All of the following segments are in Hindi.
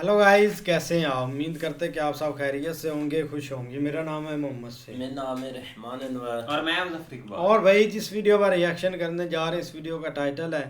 हेलो गाइस, कैसे हैं आप? उम्मीद करते हैं कि आप सब खैरियत से होंगे, खुश होंगे। मेरा नाम है मोहम्मद से। मेरा नाम है रहमान अनवर। और मैं मुजफ्फर और इकबाल। भाई, जिस वीडियो पर रिएक्शन करने जा रहे हैं, इस वीडियो का टाइटल है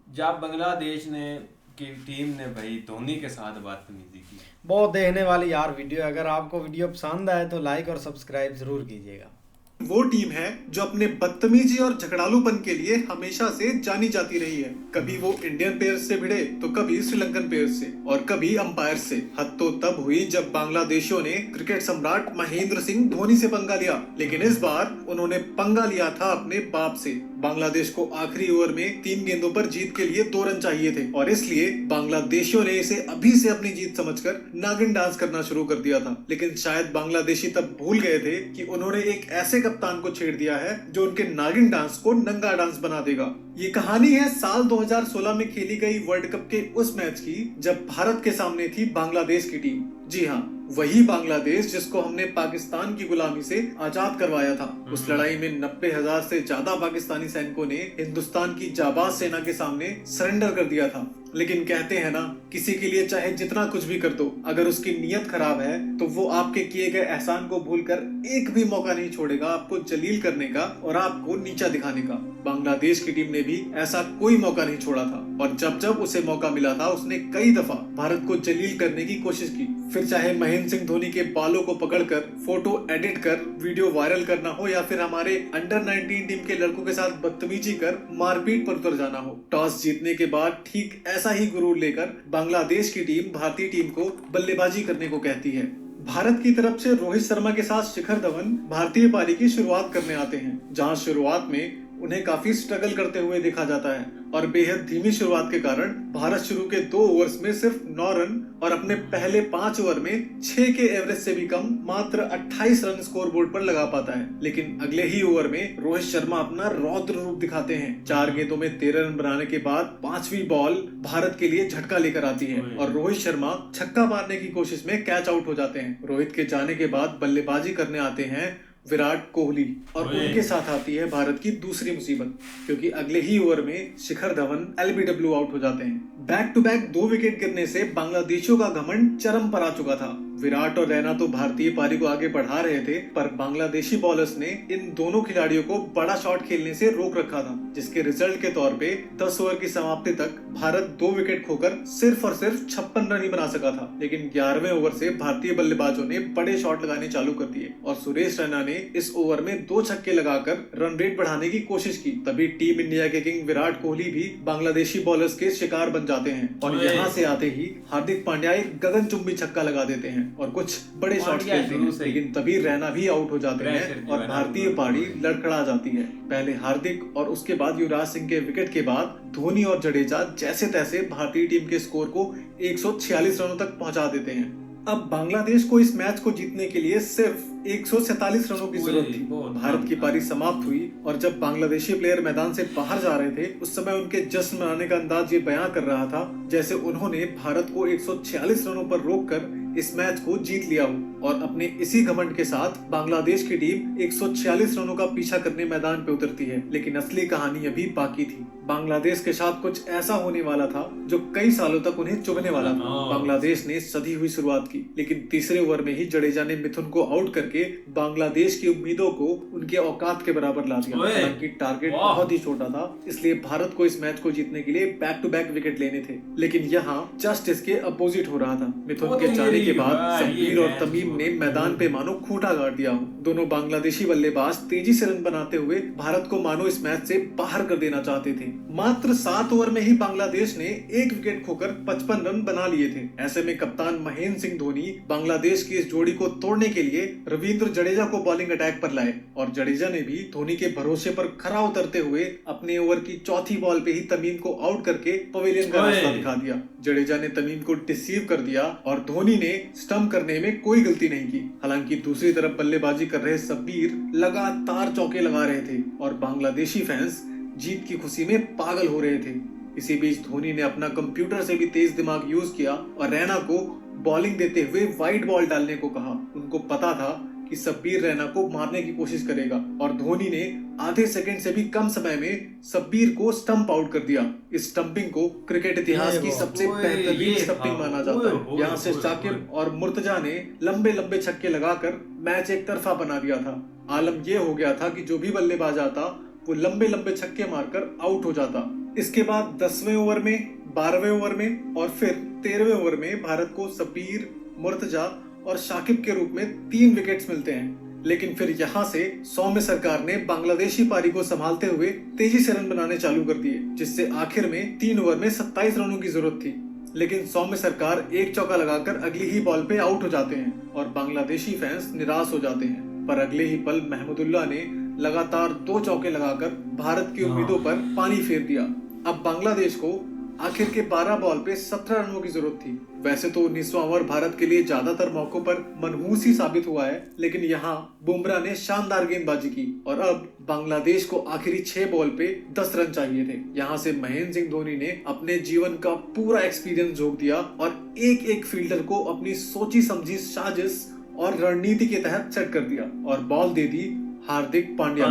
जब बांग्लादेश ने की टीम ने भाई धोनी के साथ बदतमीजी की। बहुत देखने वाली यार वीडियो है। अगर आपको वीडियो पसंद आए तो लाइक और सब्सक्राइब जरूर कीजिएगा। वो टीम है जो अपने बदतमीजी और झगड़ालूपन के लिए हमेशा से जानी जाती रही है। कभी वो इंडियन प्लेयर्स से भिड़े तो कभी श्रीलंकन प्लेयर्स से और कभी अंपायर से। हद तो तब हुई जब बांग्लादेशियों ने क्रिकेट सम्राट महेंद्र सिंह धोनी से पंगा लिया, लेकिन इस बार उन्होंने पंगा लिया था अपने बाप से। बांग्लादेश को आखिरी ओवर में 3 गेंदों पर जीत के लिए 2 रन चाहिए थे और इसलिए बांग्लादेशियों ने इसे अभी से अपनी जीत समझकर नागिन डांस करना शुरू कर दिया था। लेकिन शायद बांग्लादेशी तब भूल गए थे कि उन्होंने एक ऐसे कप्तान को छेड़ दिया है जो उनके नागिन डांस को नंगा डांस बना देगा। ये कहानी है साल 2016 में खेली गई वर्ल्ड कप के उस मैच की जब भारत के सामने थी बांग्लादेश की टीम। जी हाँ, वही बांग्लादेश जिसको हमने पाकिस्तान की गुलामी से आजाद करवाया था। उस लड़ाई में 90,000 से ज्यादा पाकिस्तानी सैनिकों ने हिंदुस्तान की जाबाज सेना के सामने सरेंडर कर दिया था। लेकिन कहते हैं ना, किसी के लिए चाहे जितना कुछ भी कर दो, अगर उसकी नीयत खराब है तो वो आपके किए गए एहसान को भूलकर एक भी मौका नहीं छोड़ेगा आपको जलील करने का और आपको नीचा दिखाने का। बांग्लादेश की टीम ने भी ऐसा कोई मौका नहीं छोड़ा था और जब जब उसे मौका मिला था उसने कई दफा भारत को जलील करने की कोशिश की। फिर चाहे महेंद्र सिंह धोनी के बालों को पकड़कर फोटो एडिट कर वीडियो वायरल करना हो या फिर हमारे अंडर 19 टीम के लड़कों के साथ बदतमीजी कर मारपीट पर उतर जाना हो। टॉस जीतने के बाद ठीक ऐसा ही गुरूर लेकर बांग्लादेश की टीम भारतीय टीम को बल्लेबाजी करने को कहती है। भारत की तरफ से रोहित शर्मा के साथ शिखर धवन भारतीय पारी की शुरुआत करने आते हैं, जहां शुरुआत में उन्हें काफी स्ट्रगल करते हुए देखा जाता है और बेहद धीमी शुरुआत के कारण भारत शुरू के 2 ओवर्स में सिर्फ 9 रन और अपने पहले 5 ओवर में 6 के एवरेज से भी कम मात्र 28 रन स्कोर बोर्ड पर लगा पाता है। लेकिन अगले ही ओवर में रोहित शर्मा अपना रौद्र रूप दिखाते हैं। 4 गेंदों में 13 रन बनाने के बाद 5वीं बॉल भारत के लिए झटका लेकर आती है और रोहित शर्मा छक्का मारने की कोशिश में कैच आउट हो जाते हैं। रोहित के जाने के बाद बल्लेबाजी करने आते हैं विराट कोहली और उनके साथ आती है भारत की दूसरी मुसीबत, क्योंकि अगले ही ओवर में शिखर धवन एलबीडब्ल्यू आउट हो जाते हैं। बैक टू बैक 2 विकेट गिरने से बांग्लादेशियों का घमंड चरम पर आ चुका था। विराट और रैना तो भारतीय पारी को आगे बढ़ा रहे थे, पर बांग्लादेशी बॉलर्स ने इन दोनों खिलाड़ियों को बड़ा शॉट खेलने से रोक रखा था, जिसके रिजल्ट के तौर पे 10 ओवर की समाप्ति तक भारत 2 विकेट खोकर सिर्फ और सिर्फ 56 रन ही बना सका था। लेकिन 11वें ओवर से भारतीय बल्लेबाजों ने बड़े शॉट लगाने चालू कर दिए और सुरेश रैना ने इस ओवर में 2 छक्के लगाकर रन रेट बढ़ाने की कोशिश की। तभी टीम इंडिया के किंग विराट कोहली भी बांग्लादेशी बॉलर्स के शिकार बन जाते हैं और यहाँ से आते ही हार्दिक पांड्या एक गगनचुंबी छक्का लगा देते हैं और कुछ बड़े शॉट खेलते हैं। लेकिन तभी रैना भी आउट हो जाते हैं और भारतीय पारी लड़खड़ा जाती है। पहले हार्दिक और उसके बाद युवराज सिंह के विकेट के बाद धोनी और जडेजा जैसे तैसे भारतीय टीम के स्कोर को 146 रनों तक पहुंचा देते हैं। अब बांग्लादेश को इस मैच को जीतने के लिए सिर्फ 147 रनों की जरूरत थी। भारत की पारी समाप्त हुई और जब बांग्लादेशी प्लेयर मैदान से बाहर जा रहे थे, उस समय उनके जश्न मनाने का अंदाज ये बयां कर रहा था जैसे उन्होंने भारत को 146 रनों पर रोककर इस मैच को जीत लिया हो। और अपने इसी घमंड के साथ बांग्लादेश की टीम 146 रनों का पीछा करने मैदान पे उतरती है। लेकिन असली कहानी अभी बाकी थी। बांग्लादेश के साथ कुछ ऐसा होने वाला था जो कई सालों तक उन्हें चुभने वाला था। बांग्लादेश ने सधी हुई शुरुआत की, लेकिन तीसरे ओवर में ही जडेजा ने मिथुन को आउट करके बांग्लादेश की उम्मीदों को उनके औकात के बराबर ला दिया। हालांकि टारगेट बहुत ही छोटा था, इसलिए भारत को इस मैच को जीतने के लिए बैक टू बैक विकेट लेने थे। लेकिन यहाँ जस्ट इसके अपोजिट हो रहा था। मिथुन के जाने के बाद सब्बीर और तमीम ने मैदान पे मानो खूंटा गाड़ दिया हो। दोनों बांग्लादेशी बल्लेबाज तेजी से रन बनाते हुए भारत को मानो इस मैच से बाहर कर देना चाहते थे। मात्र 7 ओवर में ही बांग्लादेश ने 1 विकेट खोकर 55 रन बना लिए थे। ऐसे में कप्तान महेंद्र सिंह धोनी बांग्लादेश की इस जोड़ी को तोड़ने के लिए रविंद्र जडेजा को बॉलिंग अटैक पर लाए और जडेजा ने भी धोनी के भरोसे पर खरा उतरते हुए अपने ओवर की चौथी बॉल पे ही तमीम को आउट करके पवेलियन का रास्ता दिखा दिया। जडेजा ने तमीम को डिसीव कर दिया और धोनी ने स्टंप करने में कोई गलती नहीं की। हालांकि दूसरी तरफ बल्लेबाजी कर रहे सब्बीर लगातार चौके लगा रहे थे और बांग्लादेशी फैंस जीत की खुशी में पागल हो रहे थे। इसी बीच धोनी ने अपना कंप्यूटर से भी तेज दिमाग यूज किया और रैना को बॉलिंग देते हुए वाइड बॉल डालने को कहा। उनको पता था कि कि शब्बीर रैना को मारने की कोशिश करेगा और धोनी ने आधे सेकंड से भी कम समय में शब्बीर को स्टंप आउट कर दिया। इस स्टंपिंग को क्रिकेट इतिहास की सबसे बेहतरीन स्टंपिंग माना जाता है। यहाँ से शाकिब और मुर्तजा ने लंबे लंबे छक्के लगाकर मैच एक तरफा बना दिया था। आलम यह हो गया था कि जो भी बल्लेबाज आता वो लंबे लंबे छक्के मारकर आउट हो जाता। इसके बाद 10वें ओवर में, 12वें ओवर में और फिर 13वें ओवर में भारत को शब्बीर, मुर्तजा और शाकिब के रूप में 3 विकेट्स मिलते हैं। लेकिन फिर यहाँ से सौम्य सरकार ने बांग्लादेशी पारी को संभालते हुए तेजी से रन बनाने चालू कर दिए, जिससे आखिर में 3 ओवर में 27 रनों की जरूरत थी। लेकिन सौम्य सरकार एक चौका लगाकर अगली ही बॉल पे आउट हो जाते हैं और बांग्लादेशी फैंस निराश हो जाते हैं। पर अगले ही पल महमुदुल्लाह ने लगातार 2 चौके लगाकर भारत की उम्मीदों पर पानी फेर दिया। अब बांग्लादेश को आखिर के 12 बॉल पे 17 रनों की जरूरत थी। वैसे तो 19वां ओवर भारत के लिए ज्यादातर मौकों पर मनहूस ही साबित हुआ है, लेकिन यहाँ बुमराह ने शानदार गेंदबाजी की और अब बांग्लादेश को आखिरी 6 बॉल पे 10 रन चाहिए थे। यहाँ से महेंद्र सिंह धोनी ने अपने जीवन का पूरा एक्सपीरियंस झोंक दिया और एक एक फील्डर को अपनी सोची समझी साजिश और रणनीति के तहत सेट कर दिया और बॉल दे दी हार्दिक पांड्या।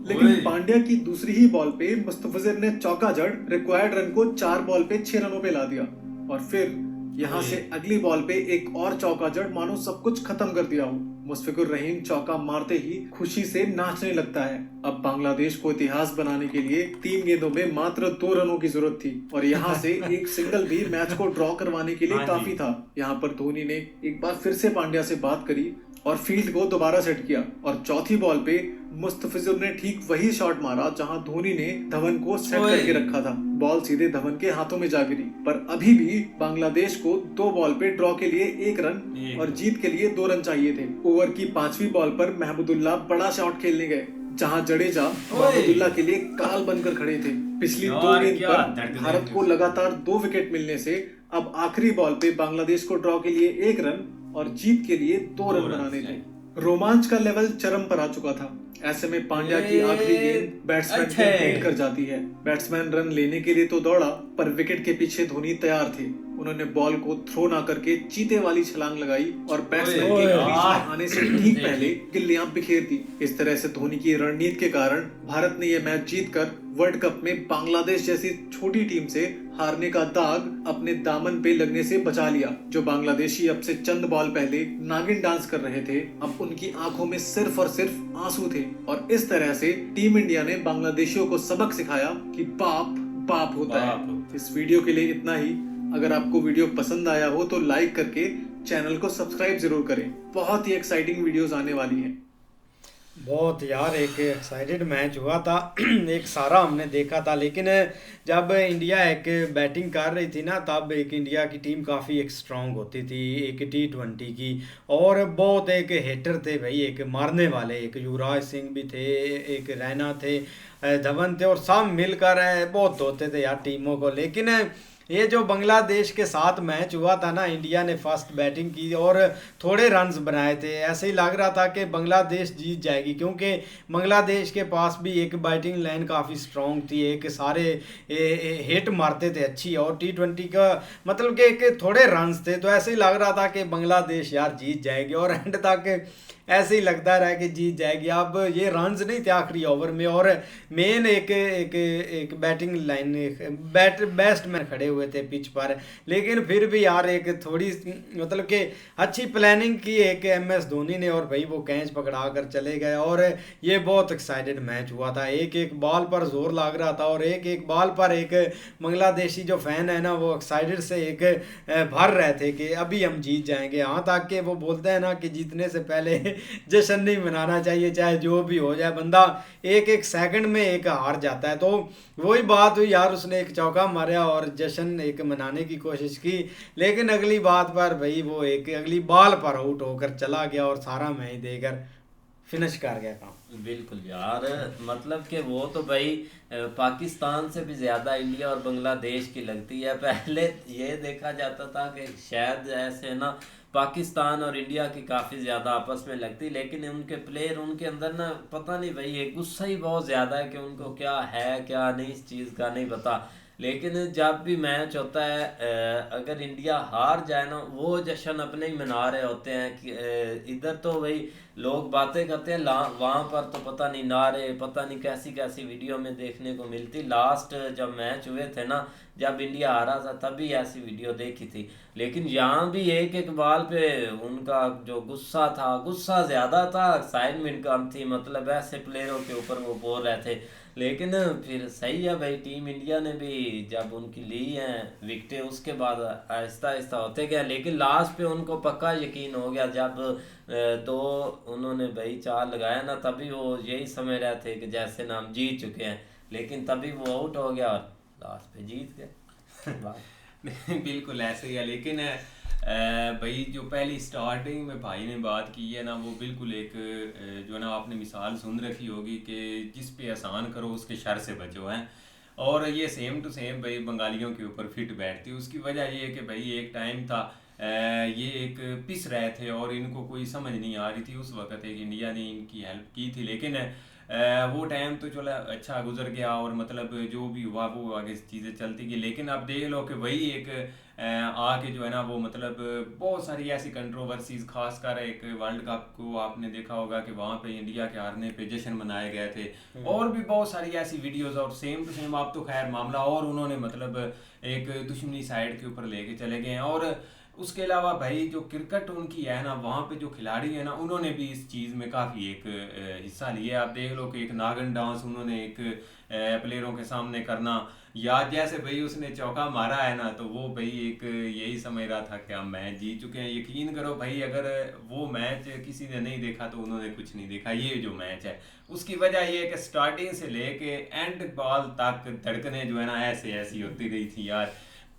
लेकिन पांड्या की दूसरी ही बॉल पे मुस्तफिजुर ने चौका जड़ रिक्वायर्ड रन को 4 बॉल पे 6 रनों पे ला दिया और फिर यहाँ से अगली बॉल पे एक और चौका जड़ मानो सब कुछ खत्म कर दिया हो। मुशफिकुर रहीम चौका मारते ही खुशी से नाचने लगता है। अब बांग्लादेश को इतिहास बनाने के लिए 3 गेंदों में मात्र 2 रनों की जरूरत थी और यहाँ से एक सिंगल भी मैच को ड्रॉ करवाने के लिए काफी था। यहाँ पर धोनी ने एक बार फिर से पांड्या से बात करी और फील्ड को दोबारा सेट किया और चौथी बॉल पे मुस्तफिजुर ने ठीक वही शॉट मारा जहां धोनी ने धवन को सेट करके रखा था। बॉल सीधे धवन के हाथों में जा गिरी, पर अभी भी बांग्लादेश को 2 बॉल पे ड्रॉ के लिए 1 रन और जीत के लिए 2 रन चाहिए थे। ओवर की 5वीं बॉल पर महमुदुल्लाह बड़ा शॉट खेलने गए, जहां जडेजा महमुदुल्लाह के लिए काल बनकर खड़े थे। पिछली 2 गेंद पर भारत को लगातार 2 विकेट मिलने से अब आखिरी बॉल पे बांग्लादेश को ड्रॉ के लिए 1 रन और जीत के लिए 2 रन बनाने थे। रोमांच का लेवल चरम पर आ चुका था। ऐसे में पांड्या की आखिरी गेंद बैट्समैन के हिट कर जाती है। बैट्समैन रन लेने के लिए तो दौड़ा, पर विकेट के पीछे धोनी तैयार थे। उन्होंने बॉल को थ्रो ना करके चीते वाली छलांग लगाई और बैट्समैन के बीच में आने से ठीक पहले गिल्लियां बिखेर दी। इस तरह से धोनी की रणनीति के कारण भारत ने यह मैच जीतकर वर्ल्ड कप में बांग्लादेश जैसी छोटी टीम से हारने का दाग अपने दामन पे लगने से बचा लिया। जो बांग्लादेशी अब से चंद बॉल पहले नागिन डांस कर रहे थे, अब उनकी आंखों में सिर्फ और सिर्फ आंसू थे और इस तरह से टीम इंडिया ने बांग्लादेशियों को सबक सिखाया कि बाप बाप होता है। इस वीडियो के लिए इतना ही। अगर आपको वीडियो पसंद आया हो तो लाइक करके चैनल को सब्सक्राइब जरूर करें। बहुत ही एक्साइटिंग वीडियोस आने वाली हैं। बहुत यार एक एक्साइटेड मैच हुआ था। एक सारा हमने देखा था, लेकिन जब इंडिया एक बैटिंग कर रही थी ना, तब एक इंडिया की टीम काफ़ी एक स्ट्रांग होती थी, एक T20 की, और बहुत एक हिटर थे भाई, एक मारने वाले, एक युवराज सिंह भी थे, एक रैना थे, धवन थे, और सब मिलकर बहुत धोते थे यार टीमों को। लेकिन ये जो बांग्लादेश के साथ मैच हुआ था ना, इंडिया ने फर्स्ट बैटिंग की और थोड़े रन्स बनाए थे। ऐसे ही लग रहा था कि बांग्लादेश जीत जाएगी, क्योंकि बांग्लादेश के पास भी एक बैटिंग लाइन काफ़ी स्ट्रॉन्ग थी, एक सारे हिट मारते थे अच्छी, और T20 का मतलब कि एक थोड़े रन्स थे, तो ऐसे ही लग रहा था कि बांग्लादेश यार जीत जाएगी, और एंड तक ऐसे ही लगता रहा कि जीत जाएगी। अब ये रन्स नहीं थे आखिरी ओवर में, और मेन एक बैटिंग लाइन बैट्समैन खड़े हुए थे पिच पर, लेकिन फिर भी यार एक थोड़ी मतलब कि अच्छी प्लानिंग की एक MS धोनी ने, और भाई वो कैच पकड़ा कर चले गए, और ये बहुत एक्साइटेड मैच हुआ था। एक एक बॉल पर जोर लग रहा था, और एक एक बॉल पर एक बांग्लादेशी जो फैन है ना, वो एक्साइटेड से एक भर रहे थे कि अभी हम जीत जाएंगे। यहाँ तक कि वो बोलते हैं ना कि जीतने से पहले जश्न नहीं मनाना चाहिए, चाहे जो भी हो जाए। बंदा एक एक सेकंड में एक हार जाता है, तो वही बात हुई यार, उसने एक चौका मारा और जश्न एक मनाने की कोशिश की, लेकिन अगली बात पर भाई वो एक अगली बॉल पर आउट होकर चला गया और सारा मैच देकर फिनिश कर गया काम। बिल्कुल यार, मतलब कि वो तो भाई पाकिस्तान से भी ज़्यादा इंडिया और बांग्लादेश की लगती है। पहले ये देखा जाता था कि शायद ऐसे ना पाकिस्तान और इंडिया की काफ़ी ज़्यादा आपस में लगती, लेकिन उनके प्लेयर, उनके अंदर ना पता नहीं भाई, ये गुस्सा ही बहुत ज़्यादा है कि उनको क्या है क्या नहीं, इस चीज़ का नहीं पता। लेकिन जब भी मैच होता है अगर इंडिया हार जाए ना, वो जश्न अपने ही मना रहे होते हैं कि इधर तो भाई लोग बातें करते हैं, वहाँ पर तो पता नहीं नारे, पता नहीं कैसी कैसी वीडियो में देखने को मिलती। लास्ट जब मैच हुए थे ना, जब इंडिया हारा था तभी ऐसी वीडियो देखी थी। लेकिन यहाँ भी एक एक बाल पे उनका जो गुस्सा था, गुस्सा ज़्यादा था, एक्साइटमेंट कम थी, मतलब ऐसे प्लेयरों के ऊपर वो बोल रहे थे। लेकिन फिर सही है भाई, टीम इंडिया ने भी जब उनकी ली हैं विकेटें, उसके बाद आहिस्ता आहिस्ता होते गया। लेकिन लास्ट पे उनको पक्का यकीन हो गया जब दो उन्होंने भाई चार लगाया ना, तभी वो यही समझ रहे थे कि जैसे ना हम जीत चुके हैं, लेकिन तभी वो आउट हो गया और लास्ट पे जीत गए। बिल्कुल ऐसे ही है। लेकिन भाई जो पहली स्टार्टिंग में भाई ने बात की है ना, वो बिल्कुल एक जो है ना आपने मिसाल सुन रखी होगी कि जिस पे एहसान करो उसके शर से बचो हैं। और ये सेम टू सेम भाई बंगालियों के ऊपर फिट बैठती है। उसकी वजह ये है कि भाई एक टाइम था ये एक पिस रहे थे और इनको कोई समझ नहीं आ रही थी। उस वक्त एक इंडिया ने इनकी हेल्प की थी, लेकिन वो टाइम तो चलो अच्छा गुजर गया और मतलब जो भी हुआ वो आगे चीज़ें चलती गई। लेकिन अब देख लो कि वही एक आके जो है ना वो मतलब बहुत सारी ऐसी कंट्रोवर्सीज, खासकर एक वर्ल्ड कप को आपने देखा होगा कि वहाँ पे इंडिया के हारने पे जश्न मनाए गए थे और भी बहुत सारी ऐसी वीडियोस। और सेम टू सेम आप तो खैर मामला और उन्होंने मतलब एक दुश्मनी साइड के ऊपर लेके चले गए हैं। और उसके अलावा भाई जो क्रिकेट उनकी है ना, वहाँ पे जो खिलाड़ी है ना, उन्होंने भी इस चीज़ में काफ़ी एक हिस्सा लिया। आप देख लो कि एक नागन डांस उन्होंने एक प्लेयरों के सामने करना, या जैसे भाई उसने चौका मारा है ना, तो वो भाई एक यही समझ रहा था कि हम मैच जीत चुके हैं। यकीन करो भाई, अगर वो मैच किसी ने नहीं देखा तो उन्होंने कुछ नहीं देखा। ये जो मैच है उसकी वजह ये है कि स्टार्टिंग से लेके एंड बॉल तक धड़कने जो है ना ऐसे ऐसी होती रही थी यार।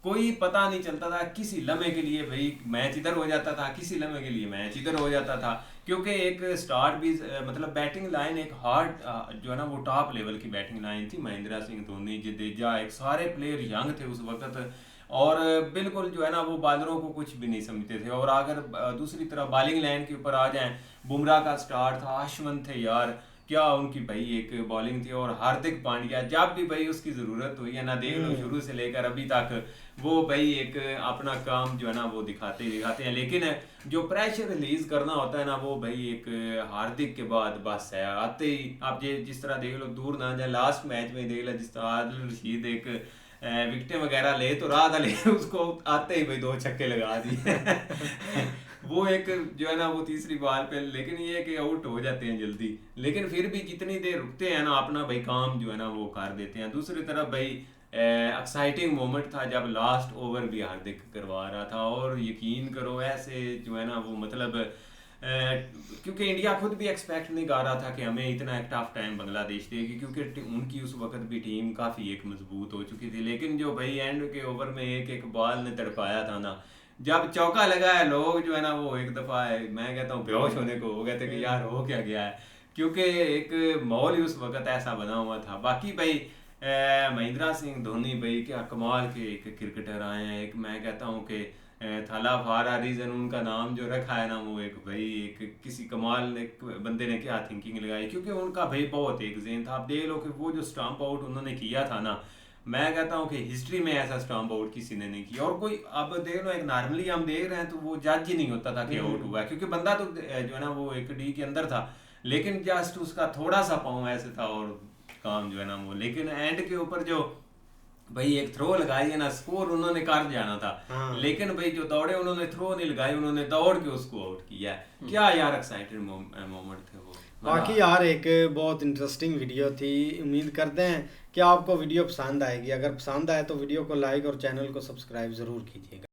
कोई पता नहीं चलता था, किसी लम्हे के लिए भाई मैच इधर हो जाता था, किसी लम्हे के लिए मैच इधर हो जाता था। क्योंकि एक स्टार्ट भी मतलब बैटिंग लाइन एक हार्ड जो है ना वो टॉप लेवल की बैटिंग लाइन थी। महेंद्र सिंह धोनी, जडेजा, एक सारे प्लेयर यंग थे उस वक्त और बिल्कुल जो है ना वो बॉलरों को कुछ भी नहीं समझते थे। और अगर दूसरी तरफ बॉलिंग लाइन के ऊपर आ जाएं, बुमराह का स्टार्ट था, अश्विन थे यार, क्या उनकी भाई एक बॉलिंग थी। और हार्दिक पांड्या जब भी भाई उसकी ज़रूरत हुई है ना, देख लो शुरू से लेकर अभी तक वो भाई एक अपना काम जो है ना वो दिखाते हैं। लेकिन जो प्रेशर रिलीज करना होता है ना, वो भाई एक हार्दिक के बाद बस है आते ही। आप जिस तरह देख लो, दूर ना जाए, लास्ट मैच में देख लो जिस तरह आदिल रशीद एक विकेटें वगैरह ले तो रहा था, लेकिन उसको आते ही भाई 2 छक्के लगा दिए। वो एक जो है ना वो तीसरी बॉल पे, लेकिन ये है कि आउट हो जाते हैं जल्दी, लेकिन फिर भी जितनी देर रुकते हैं ना अपना भाई काम जो है ना वो कर देते हैं। दूसरी तरफ भाई एक्साइटिंग मोमेंट था जब लास्ट ओवर भी हार्दिक करवा रहा था। और यकीन करो ऐसे जो है ना वो मतलब क्योंकि इंडिया खुद भी एक्सपेक्ट नहीं कर रहा था कि हमें इतना एक टफ टाइम बांग्लादेश देगी, क्योंकि उनकी उस वक्त भी टीम काफ़ी एक मजबूत हो चुकी थी। लेकिन जो भाई एंड के ओवर में एक एक बॉल ने तड़पाया था ना, जब चौका लगा है, लोग जो है ना वो एक दफ़ा मैं कहता हूँ बेहोश होने को हो गए थे कि यार हो क्या गया है, क्योंकि एक माहौल ही उस वक्त ऐसा बना हुआ था। बाकी भाई महेंद्र सिंह धोनी भाई क्या कमाल के एक क्रिकेटर आए हैं। एक मैं कहता हूँ कि थाला फारा रीजन उनका नाम जो रखा है ना, वो एक भाई एक किसी कमाल एक बंदे ने क्या थिंकिंग लगाई, क्योंकि उनका भाई बहुत एक ज़हन था। आप देख लो कि वो जो स्टंप आउट उन्होंने किया था ना, मैं कहता हूँ कि हिस्ट्री में ऐसा स्टंप आउट किसी ने नहीं किया। और कोई अब देख लो, एक नॉर्मली हम देख रहे हैं तो वो जज ही नहीं होता था कि आउट हुआ है, क्योंकि बंदा तो जो है ना वो एक डी के अंदर था, लेकिन जस्ट उसका थोड़ा सा पाँव ऐसे था और काम जो है ना वो। लेकिन एंड के ऊपर जो भाई एक थ्रो लगाई है ना, स्कोर उन्होंने कर जाना था। हाँ। लेकिन भाई जो दौड़े उन्होंने थ्रो नहीं लगाई, उन्होंने दौड़ के उसको आउट किया। क्या यार एक्साइटेड मोमेंट थे वो। बाकी यार एक बहुत इंटरेस्टिंग वीडियो थी। उम्मीद करते हैं कि आपको वीडियो पसंद आएगी। अगर पसंद आए तो वीडियो को लाइक और चैनल को सब्सक्राइब ज़रूर कीजिएगा।